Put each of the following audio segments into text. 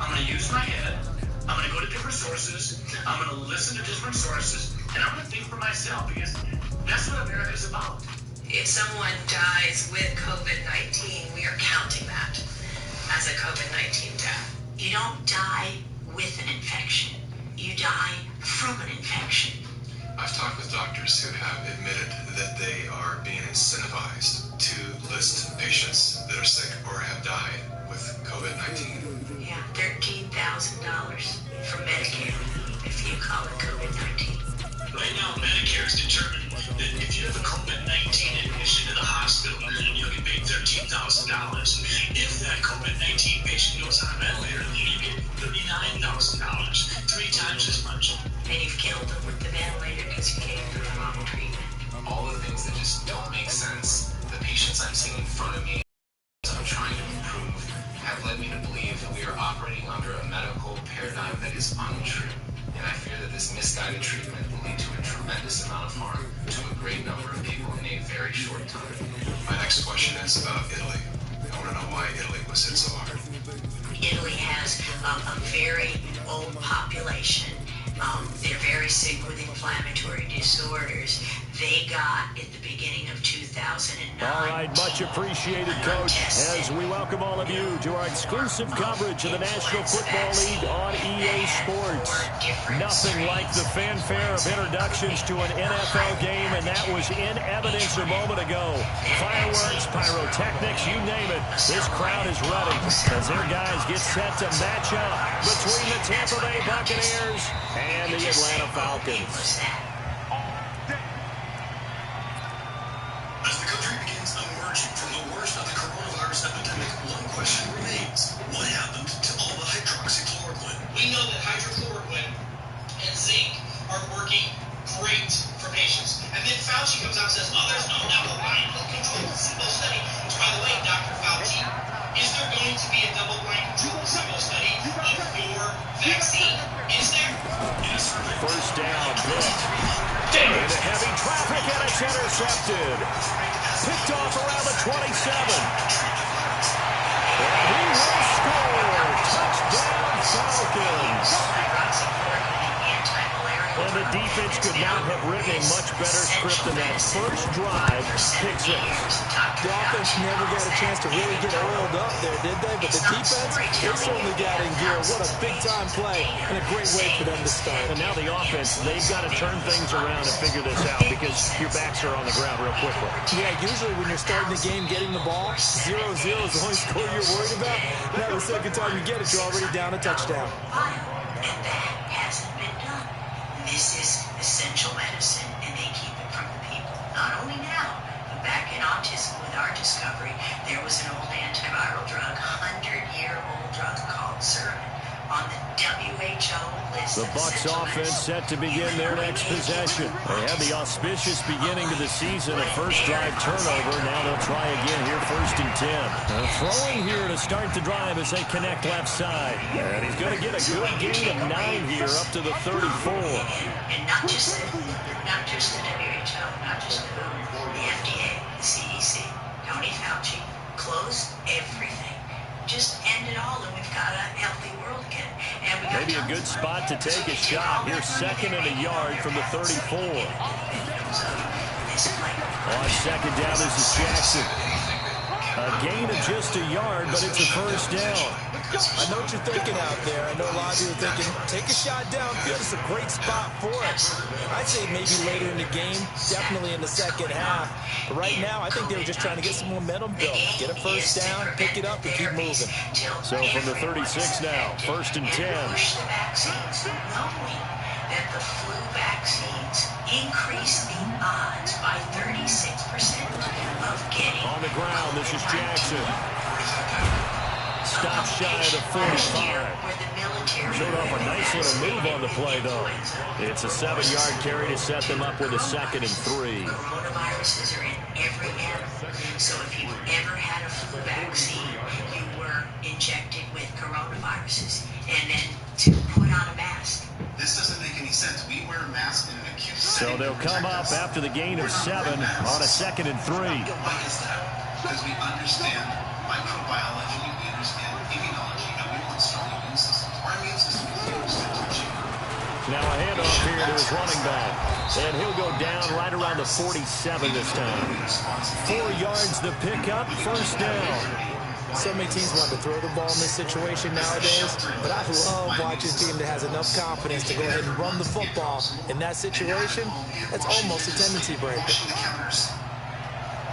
I'm going to use my head. I'm going to go to different sources. I'm going to listen to different sources. And I'm going to think for myself because that's what America's about. If someone dies with COVID-19, we are counting that as a COVID-19 death. You don't die with an infection. You die from an infection. I've talked with doctors who have admitted that they are being incentivized to list patients that are sick or have died with COVID-19. Yeah, $13,000 for Medicare if you call it COVID-19. Right now, Medicare is determining that if you have a COVID-19 admission to the hospital, you'll get paid $13,000. If that COVID-19 patient goes on a ventilator, you get $39,000, 3 times as much. And you've killed them with the ventilator because you gave them the wrong treatment. All the things that just don't make sense, the patients I'm seeing in front of me, as I'm trying to improve, have led me to believe that we are operating under a medical paradigm that is untrue. And I fear that this misguided treatment will lead to a tremendous amount of harm to a great number of people in a very short time. My next question is about Italy. I want to know why Italy was hit so hard. Italy has a very old population. They're very sick with inflammatory disorders. They got, at the beginning of 2009... All right, much appreciated, Coach, as we welcome all of you to our exclusive coverage of the National Football League on EA Sports. Nothing like the fanfare of introductions to an NFL game, and that was in evidence a moment ago. Fireworks, pyrotechnics, you name it. This crowd is ready as their guys get set to match up between the Tampa Bay Buccaneers and the Atlanta Falcons. As the country begins emerging from the worst of the coronavirus epidemic, one question remains. What happened to all the hydroxychloroquine? We know that hydrochloroquine and zinc are working great for patients. And then Fauci comes out and says, there's no double-blind controlled placebo study. Which, by the way, Dr. Fauci, is there going to be a double-blind controlled placebo study of your vaccine? Is there? Yes, sir. First down, picked into heavy traffic, and it's intercepted. Picked off around the 27. And he will score. Touchdown, Falcons. And the defense could not have written a much better script than that first drive. Pick 6. The offense never got a chance to really get oiled up there, did they? But the defense, they certainly got in gear. What a big-time play and a great way for them to start. And now the offense, they've got to turn things around and figure this out because your backs are on the ground real quickly. Yeah, usually when you're starting the game getting the ball, 0-0 is the only score you're worried about. Now the second time you get it, you're already down a touchdown. And that hasn't been done. This is essential medicine, and they keep it from the people. Not only now, but back in autism with our discovery, there was an old antiviral drug, 100-year-old drug called Servin, on the WHO list. The Bucs offense set to begin their next possession. They had the auspicious beginning to the season, a first drive turnover. Now they'll try again here, 1st and 10. Throwing here to start the drive as they connect left side. And he's going to get a good gain of 9 here up to the 34. And not just the WHO, not just the FDA, the CDC, Tony Fauci, close everything. Just end it all, and we've got a healthy world again. And we got maybe a good spot to take a shot. Here's 2nd and a yard from the 34. On 2nd down, this is Jackson. A gain of just a yard, but it's a first down. I know what you're thinking out there. I know a lot of you are thinking, take a shot downfield. It's a great spot for it. I'd say maybe later in the game, definitely in the second half. But right now, I think they were just trying to get some momentum built. Get a first down, pick it up, and keep moving. So from the 36 now, 1st and 10. Knowing that the flu vaccines increase the odds by 36% of getting... On the ground, this is Jackson. Stop shy of the 45. Showed off a nice little move on the play, though. It's a 7-yard carry to set them up with a 2nd and 3. Coronaviruses are in every animal. So if you've ever had a flu vaccine, you were injected with coronaviruses. And then to put on a mask. This doesn't make any sense. We wear a mask in an acute setting. So they'll come up after the gain of 7 on a 2nd and 3. Why is that? Because we understand microbiology, we understand immunology, and we want strong immune systems. Now a handoff here to his running back. And he'll go down right around the 47 this time. 4 yards to pick up, first down. So many teams want to throw the ball in this situation nowadays, but I love watching a team that has enough confidence to go ahead and run the football. In that situation, it's almost a tendency breaker.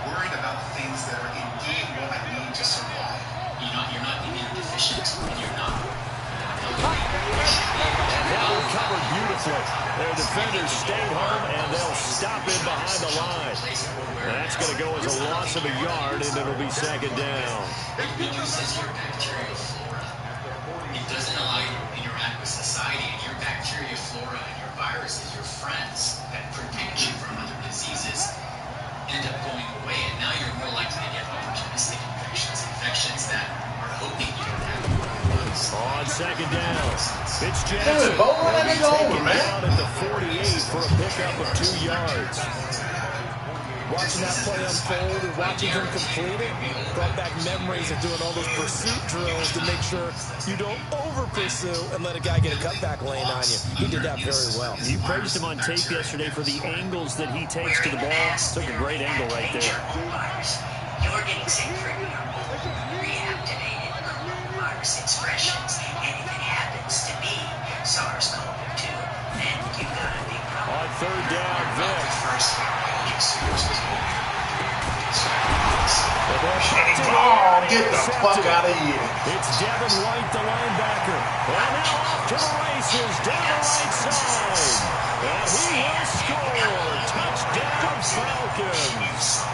Worried about things that are indeed what I need to survive. You're not immunodeficient, and you're not. And that one covered beautifully. Their defenders stayed home, and they'll stop him behind the line. That's going to go as a loss of a yard, and it'll be second down. It reduces your bacterial flora. It doesn't allow you to interact with society, and your bacteria flora and your viruses, your friends that protect you from other diseases, end up going away, and now you're more likely to get opportunistic infections that are hoping you don't have. On second down, it's Jackson. He'll be taken down at the 48 for a pickup of 2 yards. Watching that play unfold and watching him complete it brought back memories of doing all those pursuit drills to make sure you don't over-pursue and let a guy get a cutback lane on you. He did that very well. You praised him on tape yesterday for the angles that he takes to the ball. Took a great angle right there. You're getting sick from your old reactivated coronavirus expressions, and if it happens to be SARS-CoV-2, then you've got a big problem. On third down, Vic. Oh, get the fuck out of here. It's Devin White, the linebacker. And now off to the races down the right side. And he will score. Touchdown, Falcons.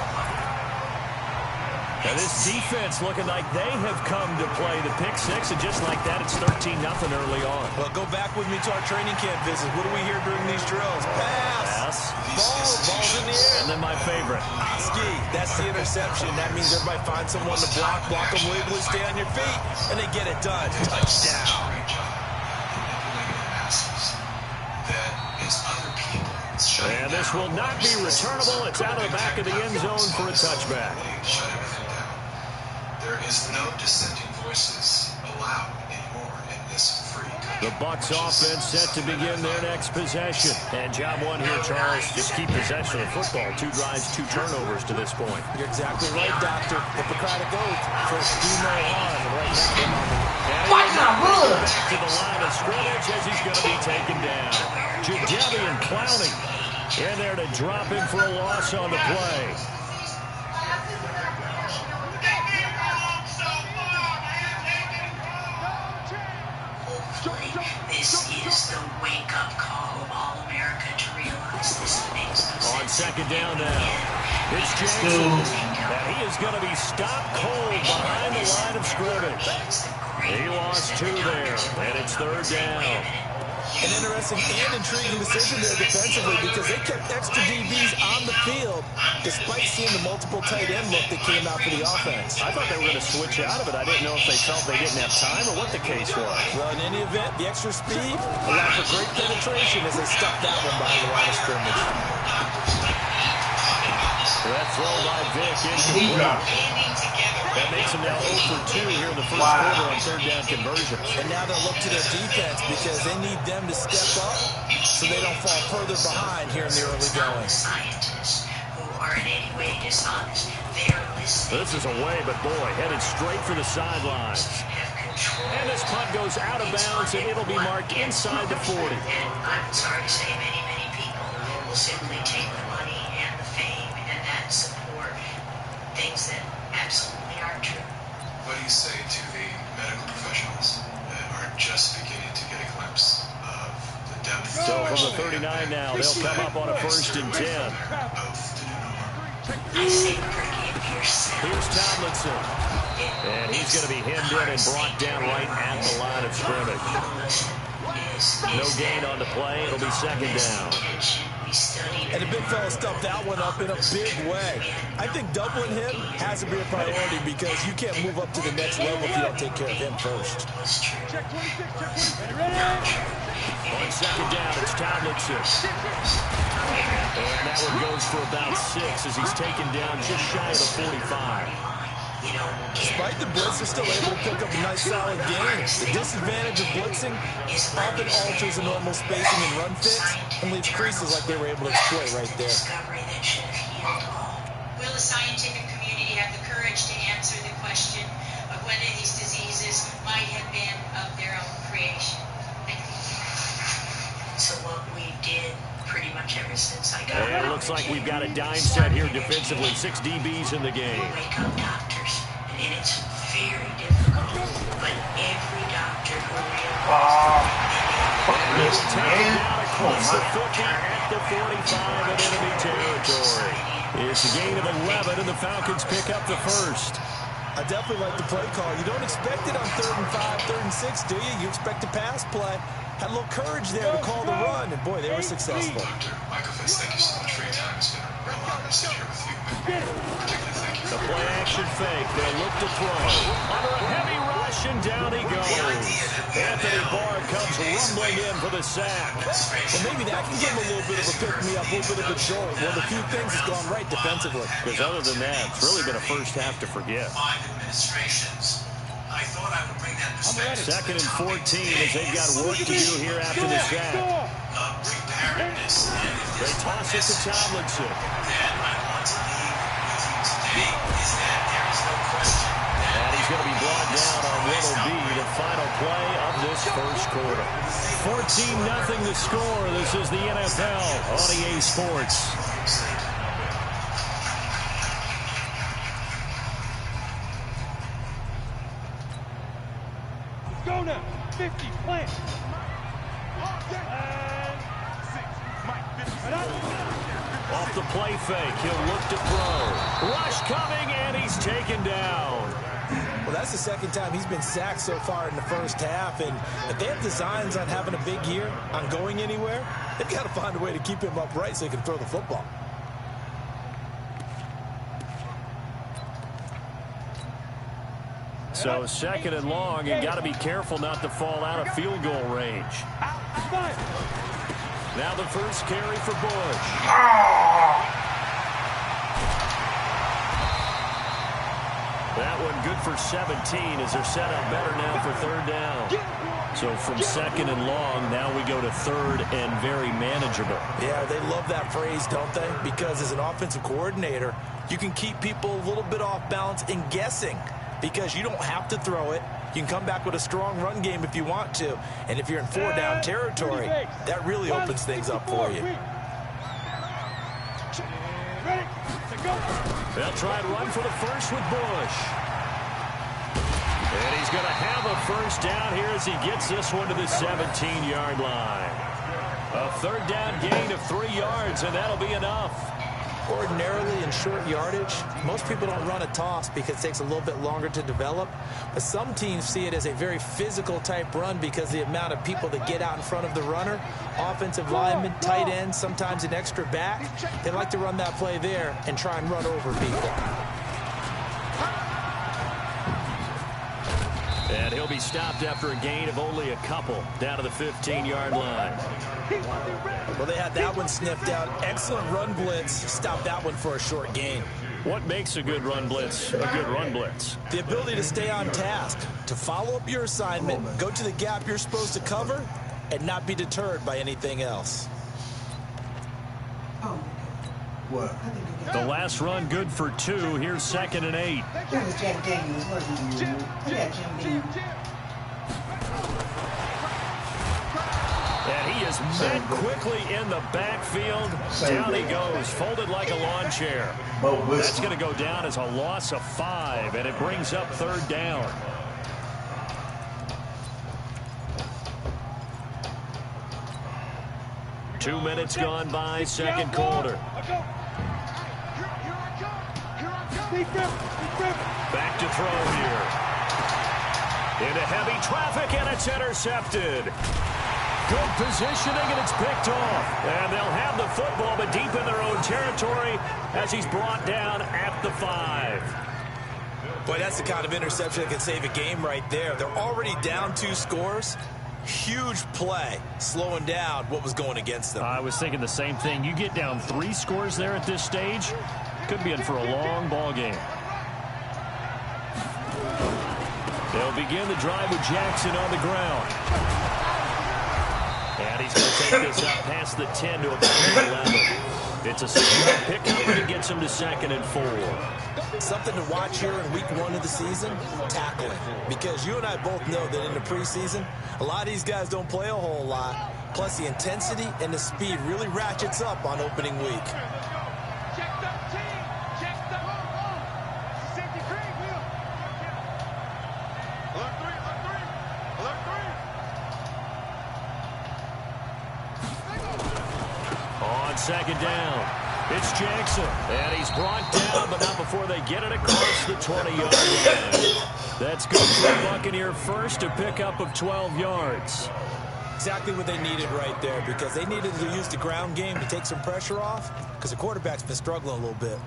And this defense looking like they have come to play the pick six, and just like that, it's 13-0 early on. Well, go back with me to our training camp visit. What do we hear during these drills? Pass. Ball's in the air. And then my favorite. Ski. That's the interception. That means everybody finds someone to block them wiggly, stay on your feet, and they get it done. Touchdown. And this will not be returnable. It's out of the back of the end zone for a touchback. There is no dissenting voices allowed anymore in this free country. The Bucs offense set to begin their next possession. And job one here, Charles, just keep possession of the football. 2 drives, 2 turnovers to this point. You're exactly right, Doctor. Hippocratic oath. Chris, do no harm. And right now, back to the line of scrimmage as he's going to be taken down. Jadeveon Clowney in there to drop him for a loss on the play. This is the wake-up call of all America to realize this makes no sense. On second down now, it's Jackson. And he is going to be stopped cold behind the line of scrimmage. He lost 2 there, and it's third down. An interesting and intriguing decision there defensively because they kept extra DBs on the field despite seeing the multiple tight end look that came out for the offense. I thought they were going to switch out of it. I didn't know if they felt they didn't have time or what the case was. Well, in any event, the extra speed allowed for great penetration as they stuffed that one behind the line of scrimmage. That throw by Vic incomplete. That makes them now 0 for 2 here in the first quarter on third down conversions. And now they'll look to their defense because they need them to step up so they don't fall further behind here in the early going. Scientists who are in any way dishonest, they are listening. This is away, but boy, headed straight for the sidelines. And this punt goes out of bounds, and it'll be marked inside the 40. And I'm sorry to say many, many people will simply take the money and the fame and that support things that absolutely aren't true. What do you say to the medical professionals that are just beginning to get a glimpse of the depth? So from the 39 now, they'll come up on a 1st and 10. I say forgive yourself. Here's Tomlinson. And he's going to be hemmed in and brought down right at the line of scrimmage. No gain on the play. It'll be second down. And the big fella stuffed that one up in a big way. I think doubling him has to be a priority because you can't move up to the next level if you don't take care of him first. On second down, it's Tomlinson. And that one goes for about 6 as he's taken down just shy of the 45. Despite the blitz, they're still able to pick up a nice solid gain. The disadvantage of blitzing often alters the normal spacing and run fits and leaves creases like they were able to exploit right there. Will the scientific community have the courage to answer the question of whether these diseases might have been of their own creation? So what we did pretty much ever since I got it looks like we've got a dime set here defensively. 6 DBs in the game. Wake up doctors, and it's very difficult. But every doctor who It's taken down across the 50 at the 45 of enemy territory. It's a gain of 11, and the Falcons pick up the first. I definitely like the play call. You don't expect it on 3rd and 5, 3rd and 6, do you? You expect a pass play. Had a little courage there to call the run, and boy, they were successful. Dr. Michael Fitz, thank you so much for your time. It's been a real honor to sit here with you. Particularly thank you. The play action fake. They'll look to throw. Under a heavy rush, and down he goes. Anthony Barr comes rumbling in for the sack. Well, maybe that can give him a little bit of a pick-me-up, a little bit of a jolt. One of the few things that's gone right defensively. Because other than that, it's really been a first half to forget. 5 administrations. I thought I would bring that perspective. 2nd and 14 as they've got work to do here after the sack. Preparedness. They toss it to Tomlinson. That I want to leave with you today is that there is no question. And he's going to be brought down on what will be the final play of this first quarter. 14-0 the score. This is the NFL on EA Sports. Go now, 50, plant. Off the play fake, he'll look to throw. Rush coming, and he's taken down. Well, that's the second time he's been sacked so far in the first half, and if they have designs on having a big year, on going anywhere, they've got to find a way to keep him upright so he can throw the football. So 2nd and long, you got to be careful not to fall out of field goal range. Now the first carry for Bush. That one good for 17 as they're set up better now for 3rd down. So from 2nd and long, now we go to 3rd and very manageable. Yeah, they love that phrase, don't they? Because as an offensive coordinator, you can keep people a little bit off balance and guessing because you don't have to throw it. You can come back with a strong run game if you want to. And if you're in 4-down territory, that really opens things up for you. They'll try and run for the first with Bush. And he's going to have a first down here as he gets this one to the 17-yard line. A 3rd down gain of 3 yards, and that'll be enough. Ordinarily in short yardage, most people don't run a toss because it takes a little bit longer to develop. But some teams see it as a very physical type run because the amount of people that get out in front of the runner, offensive linemen, tight ends, sometimes an extra back, they like to run that play there and try and run over people. And he'll be stopped after a gain of only a couple down to the 15-yard line. Well, they had that one sniffed out. Excellent run blitz. Stop that one for a short gain. What makes a good run blitz a good run blitz? The ability to stay on task, to follow up your assignment, go to the gap you're supposed to cover, and not be deterred by anything else. What? The last run good for 2. Here's 2nd and 8. And he is met quickly in the backfield. Down he goes, folded like a lawn chair. That's going to go down as a loss of 5, and it brings up 3rd down. Two minutes gone by, second quarter. Back to throw here. Into heavy traffic, and it's intercepted. Good positioning, and it's picked off. And they'll have the football, but deep in their own territory as he's brought down at the 5. Boy, that's the kind of interception that can save a game right there. They're already down 2 scores. Huge play, slowing down what was going against them. I was thinking the same thing. You get down 3 scores there at this stage, could be in for a long ball game. They'll begin the drive with Jackson on the ground. And he's going to take this up past the 10 to about the 11. It's a 6-yard pickup, and it gets him to 2nd and 4. Something to watch here in week 1 of the season, tackling. Because you and I both know that in the preseason, a lot of these guys don't play a whole lot. Plus, the intensity and the speed really ratchets up on opening week. On 2nd down, it's Jackson. And he's brought down, but not before they get it across the 20-yard line. That's good for the Buccaneer first, a pickup of 12 yards. Exactly what they needed right there, because they needed to use the ground game to take some pressure off, because the quarterback's been struggling a little bit.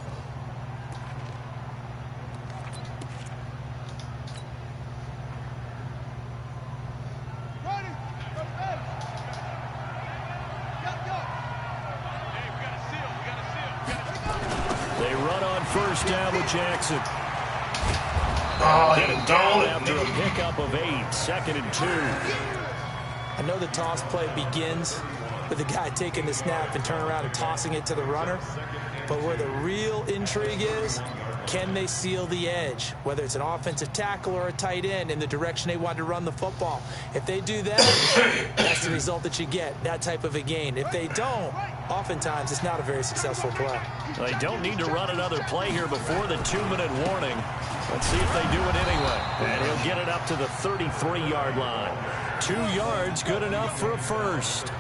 They run on 1st down with Jackson. Oh, Get he him down don't. after a pickup of 8, 2nd and 2. I know the toss play begins with the guy taking the snap and turning around and tossing it to the runner. But where the real intrigue is, can they seal the edge? Whether it's an offensive tackle or a tight end in the direction they want to run the football. If they do that, that's the result that you get, that type of a gain. If they don't, oftentimes it's not a very successful play. They don't need to run another play here before the 2-minute warning. Let's see if they do it anyway. And he'll get it up to the 33-yard line. 2 yards, good enough for a first.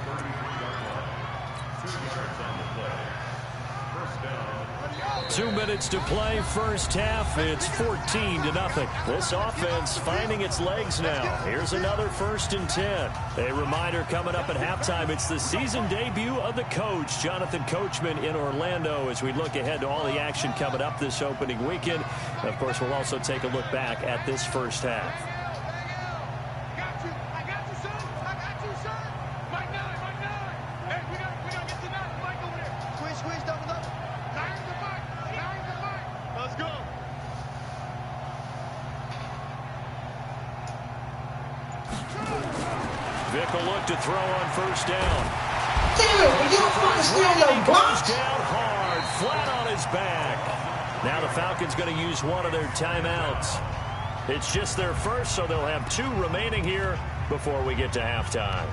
Two minutes to play, first half. It's 14-0. This offense finding its legs now. Here's another 1st and 10. A reminder coming up at halftime. It's the season debut of the coach, Jonathan Coachman, in Orlando, as we look ahead to all the action coming up this opening weekend. Of course, we'll also take a look back at this first half. Vick will look to throw on 1st down. Damn, you fucking steal your box. Goes down hard, flat on his back. Now the Falcons going to use one of their timeouts. It's just their first, so they'll have 2 remaining here before we get to halftime.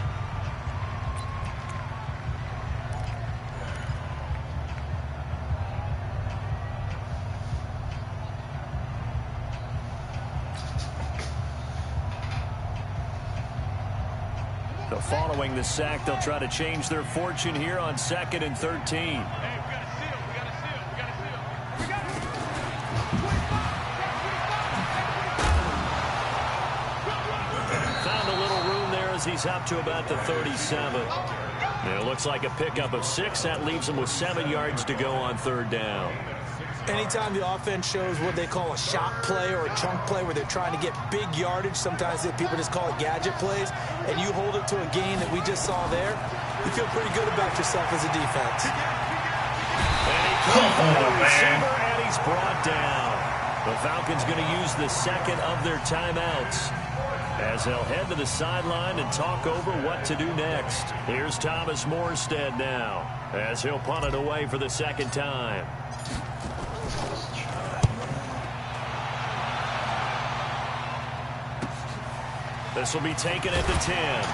Following the sack, they'll try to change their fortune here on 2nd and 13. Found a little room there as he's up to about the 37. And it looks like a pickup of 6. That leaves him with 7 yards to go on 3rd down. Anytime the offense shows what they call a shot play or a chunk play where they're trying to get big yardage, sometimes people just call it gadget plays, and you hold it to a gain that we just saw there, you feel pretty good about yourself as a defense. And he comes from the receiver, and he's brought down. The Falcons going to use the 2nd of their timeouts as they'll head to the sideline and talk over what to do next. Here's Thomas Morstead now as he'll punt it away for the 2nd time. This will be taken at the 10.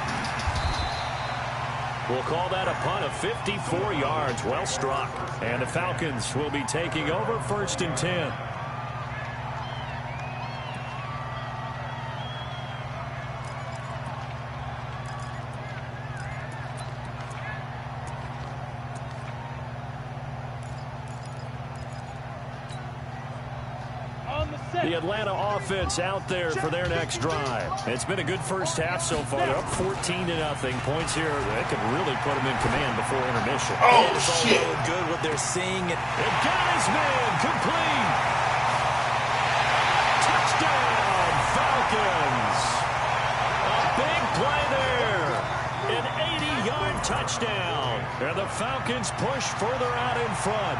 We'll call that a punt of 54 yards. Well struck. And the Falcons will be taking over 1st and 10. The Atlanta offense out there for their next drive. It's been a good first half so far. They're up 14-0. Points here that could really put them in command before intermission. Oh, it's all shit. really good what they're seeing. It got his man complete. Touchdown, Falcons. A big play there. An 80-yard touchdown. And the Falcons push further out in front.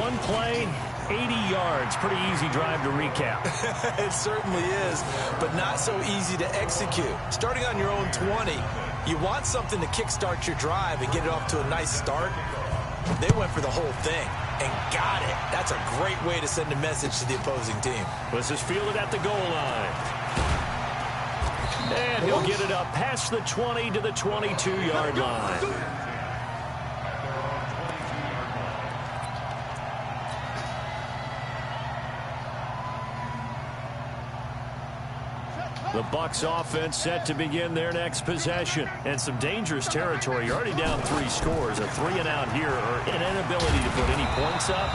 One play, 80 yards. Pretty easy drive to recap. It certainly is, but not so easy to execute. Starting on your own 20, you want something to kickstart your drive and get it off to a nice start. They went for the whole thing and got it. That's a great way to send a message to the opposing team. This is fielded at the goal line. And he'll get it up past the 20 to the 22-yard line. The Bucs offense set to begin their next possession. And some dangerous territory. You're already down 3 scores. A 3-and-out here, or an inability to put any points up.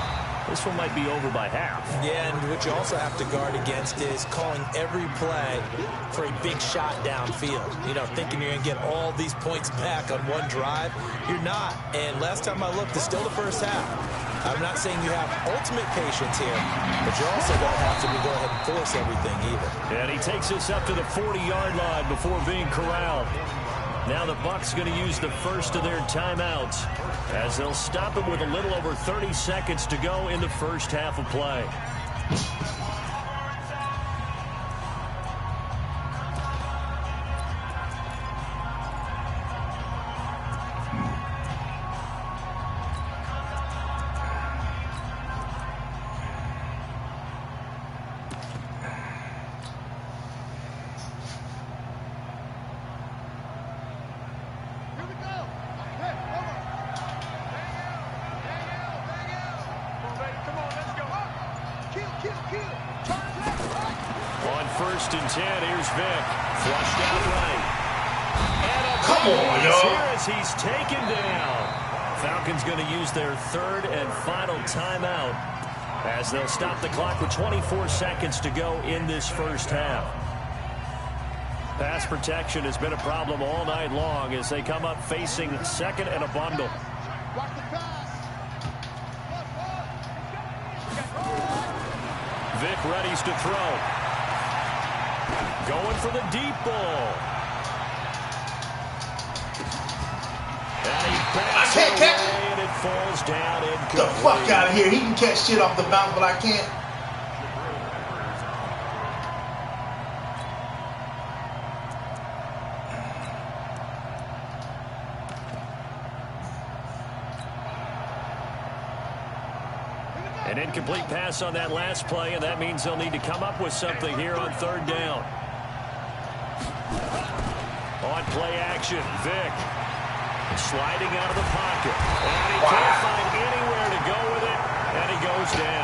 This one might be over by half. Yeah, and what you also have to guard against is calling every play for a big shot downfield. You know, thinking you're going to get all these points back on one drive. You're not. And last time I looked, it's still the first half. I'm not saying you have ultimate patience here, but you also don't have to go ahead and force everything either. And he takes us up to the 40-yard line before being corralled. Now the Bucs going to use the first of their timeouts as they'll stop him with a little over 30 seconds to go in the first half of play. On 1st and 10, here's Vic. Flushed out right. And a Come on, here y'all. as he's taken down. Falcons going to use their third and final timeout as they'll stop the clock with 24 seconds to go in this first half. Pass protection has been a problem all night long as they come up facing second and a bundle. Vic readies to throw. Going for the deep ball. And he backs it away, and it falls down incomplete. Get the fuck out of here. He can catch shit off the bounce, but I can't. An incomplete pass on that last play, and that means they'll need to come up with something here on 3rd down. On play action, Vic sliding out of the pocket. And he can't find anywhere to go with it, and he goes down.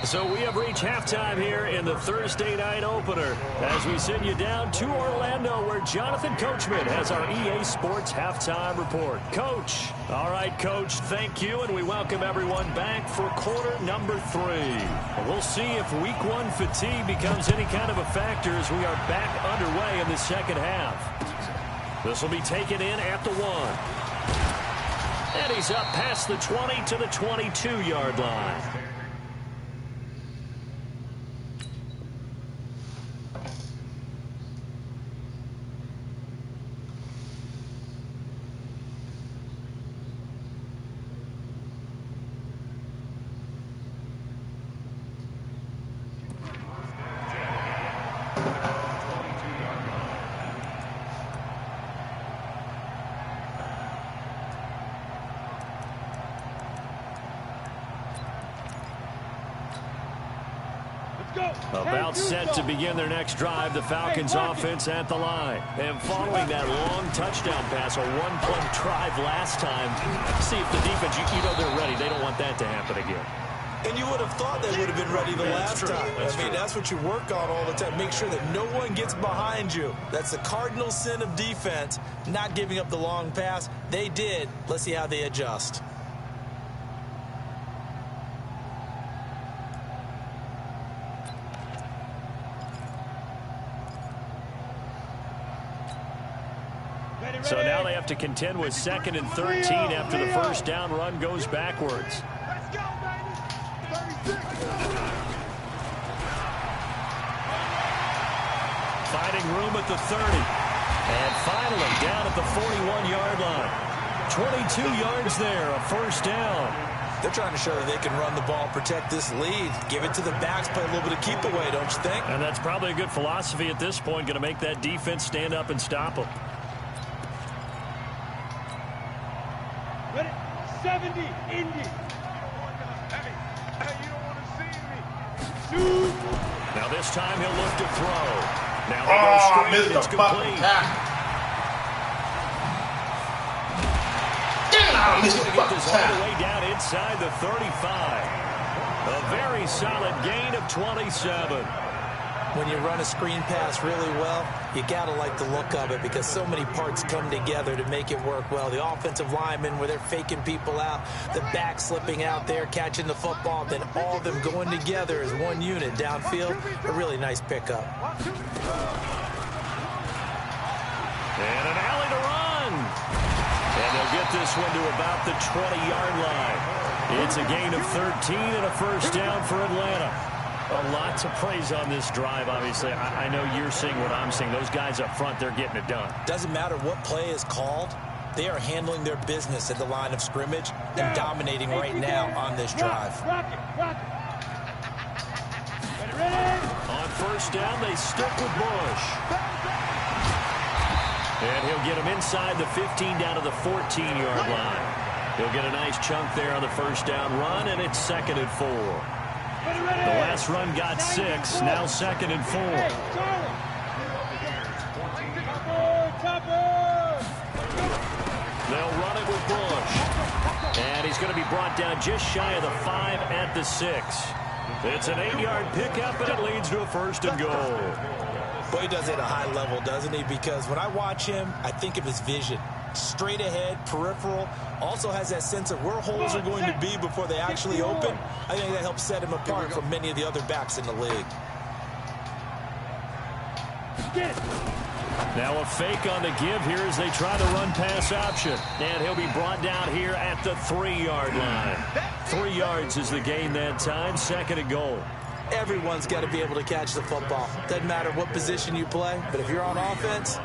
So we have reached halftime here in the Thursday night opener as we send you down to Orlando where Jonathan Coachman has our EA Sports halftime report. Coach. All right, Coach, thank you, and we welcome everyone back for quarter number 3. We'll see if week 1 fatigue becomes any kind of a factor as we are back underway in the second half. This will be taken in at the 1. And he's up past the 20 to the 22-yard line. About set to begin their next drive, the Falcons offense at the line. And following that long touchdown pass, a one-play drive last time, see if the defense, you know they're ready. They don't want that to happen again. And you would have thought they would have been ready the last time. I mean, that's what you work on all the time. Make sure that no one gets behind you. That's the cardinal sin of defense, not giving up the long pass. They did. Let's see how they adjust. So now they have to contend with 2nd and 13 after the first down run goes backwards. Let's go, baby. 36. Finding room at the 30. And finally, down at the 41-yard line. 22 yards there, a first down. They're trying to show that they can run the ball, protect this lead. Give it to the backs, play a little bit of keep away, don't you think? And that's probably a good philosophy at this point, going to make that defense stand up and stop them. Ready? 70, Indy. Hey, you don't want to see me. Shoot. Now this time he'll look to throw. Now they go straight. It's complete. He's going to get this all the way down inside the 35. A very solid gain of 27. When you run a screen pass really well, you got to like the look of it because so many parts come together to make it work well. The offensive linemen, where they're faking people out, the back slipping out there, catching the football, then all of them going together as one unit downfield. A really nice pickup. And an alley to run. And they'll get this one to about the 20-yard line. It's a gain of 13 and a first down for Atlanta. Lots of praise on this drive, obviously. I know you're seeing what I'm seeing. Those guys up front, they're getting it done. Doesn't matter what play is called. They are handling their business at the line of scrimmage and dominating right now on this drive. On first down, they stick with Bush. And he'll get him inside the 15 down to the 14-yard line. He'll get a nice chunk there on the first down run, and it's 2nd and 4. The last run got 6, now 2nd and 4. They'll run it with Bush. And he's going to be brought down just shy of the 5 at the 6. It's an 8-yard pickup, and it leads to a 1st and goal. Boy, he does it at a high level, doesn't he? Because when I watch him, I think of his vision. Straight ahead, peripheral, also has that sense of where holes are going to be before they actually open. I think that helps set him apart from many of the other backs in the league. Now a fake on the give here as they try the run pass option. And he'll be brought down here at the 3-yard line. 3 yards is the gain that time, 2nd and goal. Everyone's got to be able to catch the football. Doesn't matter what position you play, but if you're on offense,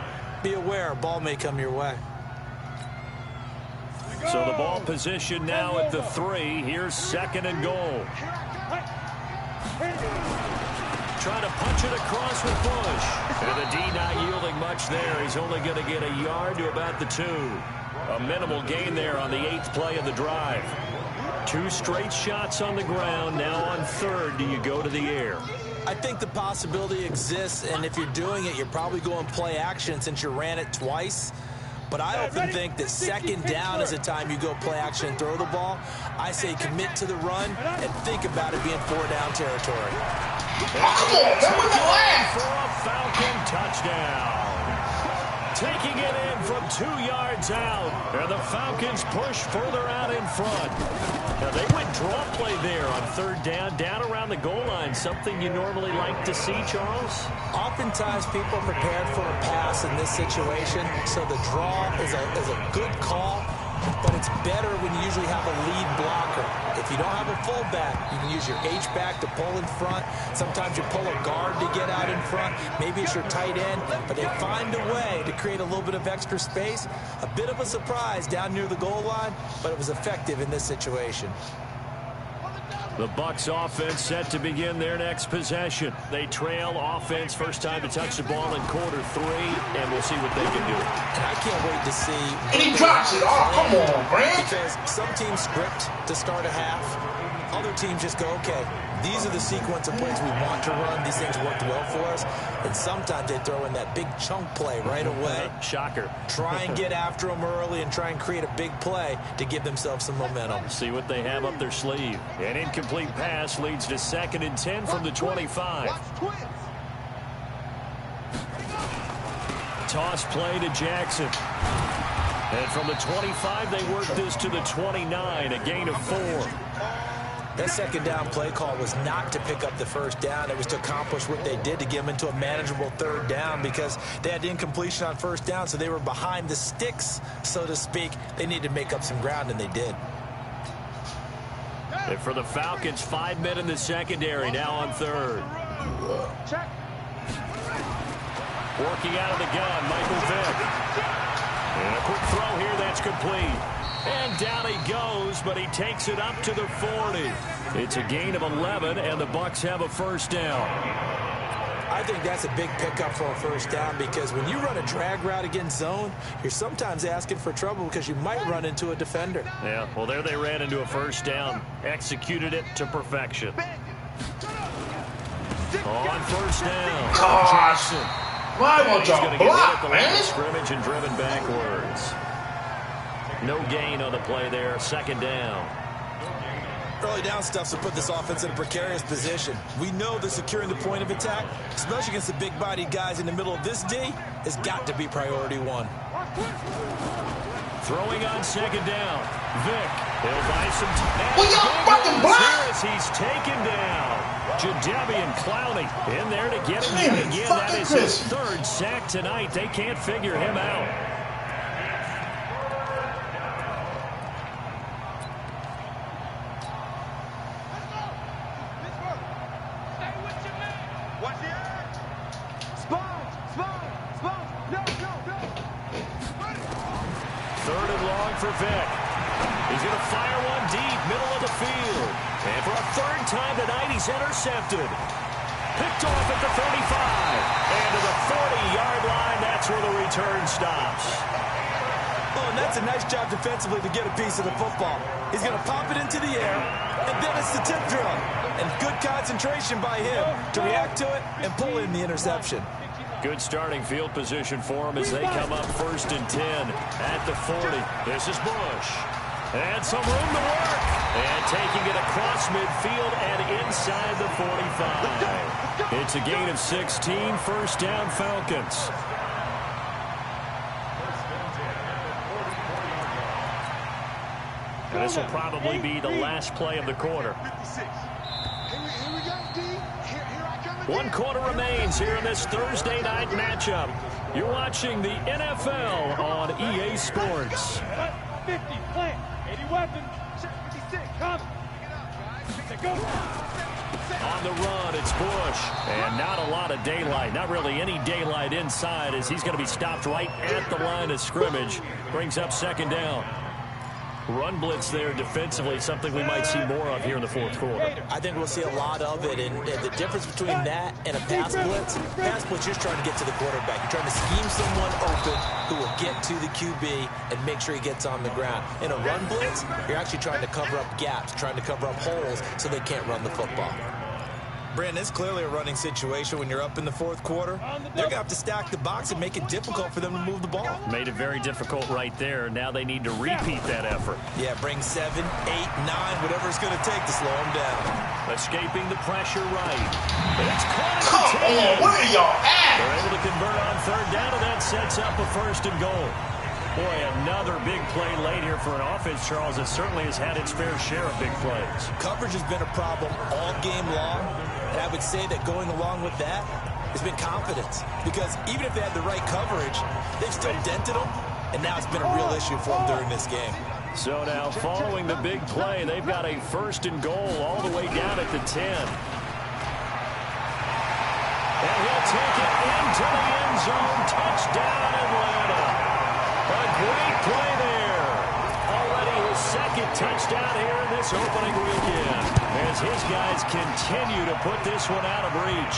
be aware a ball may come your way. So the ball position now at the 3. Here's 2nd and goal. Trying to punch it across with Bush. And the D not yielding much there. He's only going to get a yard to about the 2. A minimal gain there on the 8th play of the drive. 2 straight shots on the ground. Now on 3rd, do you go to the air? I think the possibility exists, and if you're doing it, you're probably going play action since you ran it twice. But I often think that 2nd down is the time you go play action and throw the ball. I say commit to the run and think about it being 4-down territory. Come on, man, what the heck? For a Falcon touchdown. Taking it in from 2 yards out. And the Falcons push further out in front. Now they went draw play there on 3rd down, down around the goal line. Something you normally like to see, Charles? Oftentimes people are prepared for a pass in this situation, so the draw is a good call, but it's better when you usually have a lead blocker. If you don't have a fullback, you can use your H-back to pull in front. Sometimes you pull a guard to get out in front. Maybe it's your tight end, but they find a way to create a little bit of extra space. A bit of a surprise down near the goal line, but it was effective in this situation. The Bucs offense set to begin their next possession. They trail offense, first time to touch the ball in quarter 3, and we'll see what they can do. And I can't wait to see. And he drops it. Oh, come on, Brand. Because some teams script to start a half. Other teams just go, okay, these are the sequence of plays we want to run. These things worked well for us. And sometimes they throw in that big chunk play right away. Shocker. Try and get after them early and try and create a big play to give themselves some momentum. See what they have up their sleeve. An incomplete pass leads to 2nd and 10 from the 25. Toss play to Jackson. And from the 25, they work this to the 29, a gain of 4. That 2nd down play call was not to pick up the 1st down. It was to accomplish what they did to get them into a manageable 3rd down because they had incompletion on 1st down, so they were behind the sticks, so to speak. They needed to make up some ground, and they did. And for the Falcons, 5 men in the secondary, now on 3rd. Working out of the gun, Michael Vick. And a quick throw here, that's complete. And down he goes, but he takes it up to the 40. It's a gain of 11, and the Bucs have a first down. I think that's a big pickup for a first down because when you run a drag route against zone, you're sometimes asking for trouble because you might run into a defender. Yeah, well, there they ran into a first down. Executed it to perfection. On first down. Gosh. Why won't He's going y'all to get hit at block, the line of man? scrimmage and driven backwards. No gain on the play there. Second down. Early down stuff to put this offense in a precarious position. We know that securing the point of attack, especially against the big-bodied guys in the middle of this D, has got to be priority one. Throwing on second down. Vick. He'll buy some time. Will y'all fucking block? He's taken down. Jadeveon Clowney in there to get him Man, yet again. That fucking is Chris. his third sack tonight. They can't figure him out. Third and long for Vick. He's going to fire one deep, middle of the field. And for a third time tonight, he's intercepted. Picked off at the 35. And to the 40-yard line, that's where the return stops. Oh, and that's a nice job defensively to get a piece of the football. He's going to pop it into the air, and then it's the tip drill. And good concentration by him to react to it and pull in the interception. Good starting field position for him as they come up first and 10 at the 40. This is Bush. And some room to work. And taking it across midfield and inside the 45. It's a gain of 16, first down Falcons. And this will probably be the last play of the quarter. One quarter remains here in this Thursday night matchup. You're watching the NFL on EA Sports. 50, plant, 80 weapons, 56, come. On the run, it's Bush. And not a lot of daylight. Not really any daylight inside as he's going to be stopped right at the line of scrimmage. Brings up second down. Run blitz there defensively, something we might see more of here in the fourth quarter. I think we'll see a lot of it, and the difference between that and a pass blitz, you're just trying to get to the quarterback. You're trying to scheme someone open who will get to the QB and make sure he gets on the ground. In a run blitz, you're actually trying to cover up gaps, trying to cover up holes so they can't run the football. Brandon, it's clearly a running situation when you're up in the fourth quarter. They're going to have to stack the box and make it difficult for them to move the ball. Made it very difficult right there. Now they need to repeat that effort. Yeah, bring 7, 8, 9, whatever it's going to take to slow them down. Escaping the pressure right. It's caught. Come on, where are y'all at? They're able to convert on third down, and that sets up a first and goal. Boy, another big play late here for an offense, Charles, that certainly has had its fair share of big plays. Coverage has been a problem all game long, and I would say that going along with that has been confidence. Because even if they had the right coverage, they've still dented them, and now it's been a real issue for them during this game. So now, following the big play, they've got a first and goal all the way down at the 10. And he'll take it into the end zone. Touchdown, Atlanta. A great play there. Already his second touchdown here in this opening weekend as his guys continue to put this one out of reach.